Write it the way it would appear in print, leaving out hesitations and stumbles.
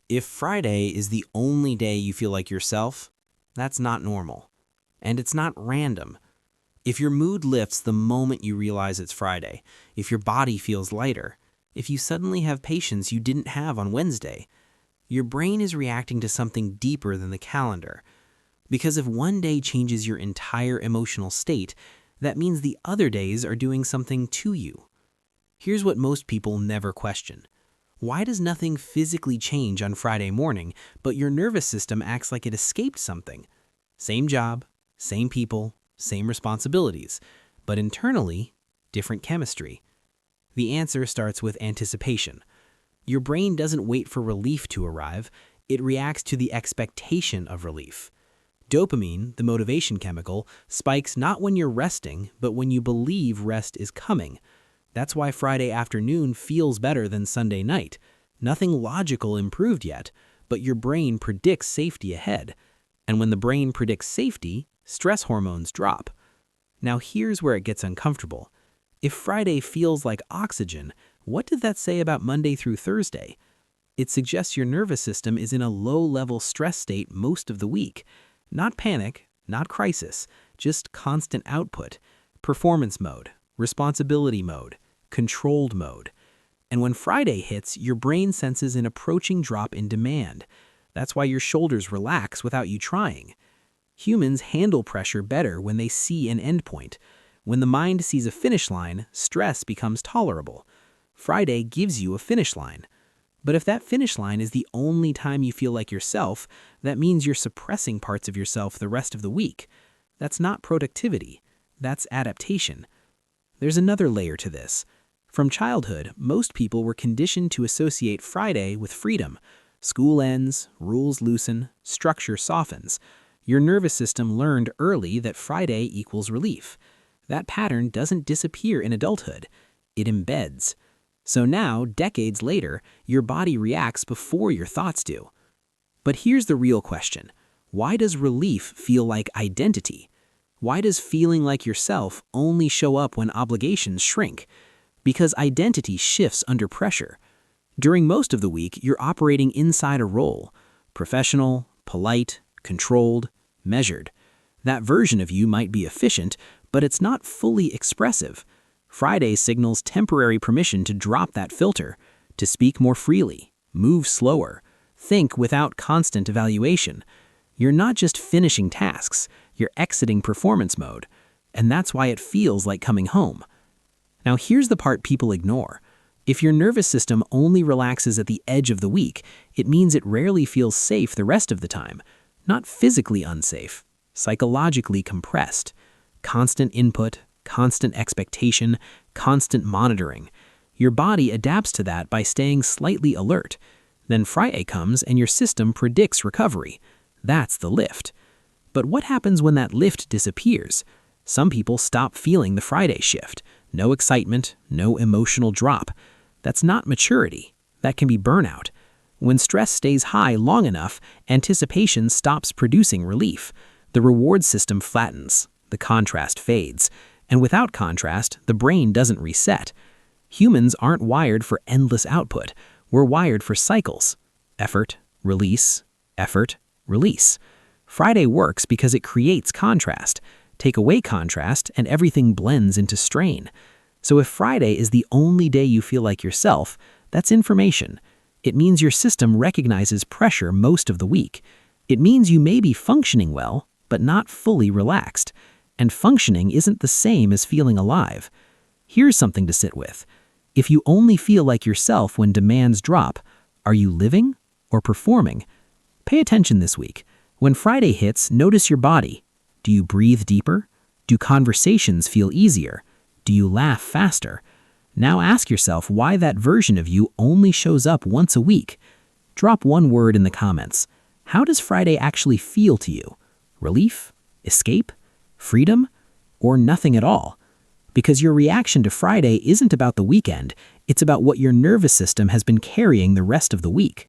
If Friday is the only day you feel like yourself, that's not normal. And it's not random. If your mood lifts the moment you realize it's Friday, if your body feels lighter, if you suddenly have patience you didn't have on Wednesday, your brain is reacting to something deeper than the calendar. Because if one day changes your entire emotional state, that means the other days are doing something to you. Here's what most people never question. Why does nothing physically change on Friday morning, but your nervous system acts like it escaped something? Same job, same people, same responsibilities, but internally, different chemistry. The answer starts with anticipation. Your brain doesn't wait for relief to arrive, it reacts to the expectation of relief. Dopamine, the motivation chemical, spikes not when you're resting, but when you believe rest is coming. That's why Friday afternoon feels better than Sunday night. Nothing logical improved yet, but your brain predicts safety ahead. And when the brain predicts safety, stress hormones drop. Now here's where it gets uncomfortable. If Friday feels like oxygen, what did that say about Monday through Thursday? It suggests your nervous system is in a low-level stress state most of the week. Not panic, not crisis, just constant output, performance mode, responsibility mode, controlled mode. And when Friday hits, your brain senses an approaching drop in demand. That's why your shoulders relax without you trying. Humans handle pressure better when they see an endpoint. When the mind sees a finish line, stress becomes tolerable. Friday gives you a finish line. But if that finish line is the only time you feel like yourself, that means you're suppressing parts of yourself the rest of the week. That's not productivity. That's adaptation. There's another layer to this. From childhood, most people were conditioned to associate Friday with freedom. School ends, rules loosen, structure softens. Your nervous system learned early that Friday equals relief. That pattern doesn't disappear in adulthood. It embeds. So now, decades later, your body reacts before your thoughts do. But here's the real question. Why does relief feel like identity? Why does feeling like yourself only show up when obligations shrink? Because identity shifts under pressure. During most of the week, you're operating inside a role. Professional, polite, controlled, measured. That version of you might be efficient, but it's not fully expressive. Friday signals temporary permission to drop that filter, to speak more freely, move slower, think without constant evaluation. You're not just finishing tasks, you're exiting performance mode, and that's why it feels like coming home. Now here's the part people ignore. If your nervous system only relaxes at the edge of the week, it means it rarely feels safe the rest of the time. Not physically unsafe, psychologically compressed. Constant input, constant expectation, constant monitoring. Your body adapts to that by staying slightly alert. Then Friday comes and your system predicts recovery. That's the lift. But what happens when that lift disappears? Some people stop feeling the Friday shift. No excitement, no emotional drop. That's not maturity. That can be burnout. When stress stays high long enough, anticipation stops producing relief. The reward system flattens. The contrast fades. And without contrast, the brain doesn't reset. Humans aren't wired for endless output. We're wired for cycles. Effort, release, effort, release. Friday works because it creates contrast. Take away contrast, and everything blends into strain. So if Friday is the only day you feel like yourself, that's information. It means your system recognizes pressure most of the week. It means you may be functioning well, but not fully relaxed. And functioning isn't the same as feeling alive. Here's something to sit with. If you only feel like yourself when demands drop, are you living or performing? Pay attention this week. When Friday hits, notice your body. Do you breathe deeper? Do conversations feel easier? Do you laugh faster? Now ask yourself why that version of you only shows up once a week. Drop one word in the comments. How does Friday actually feel to you? Relief? Escape? Freedom? Or nothing at all? Because your reaction to Friday isn't about the weekend, it's about what your nervous system has been carrying the rest of the week.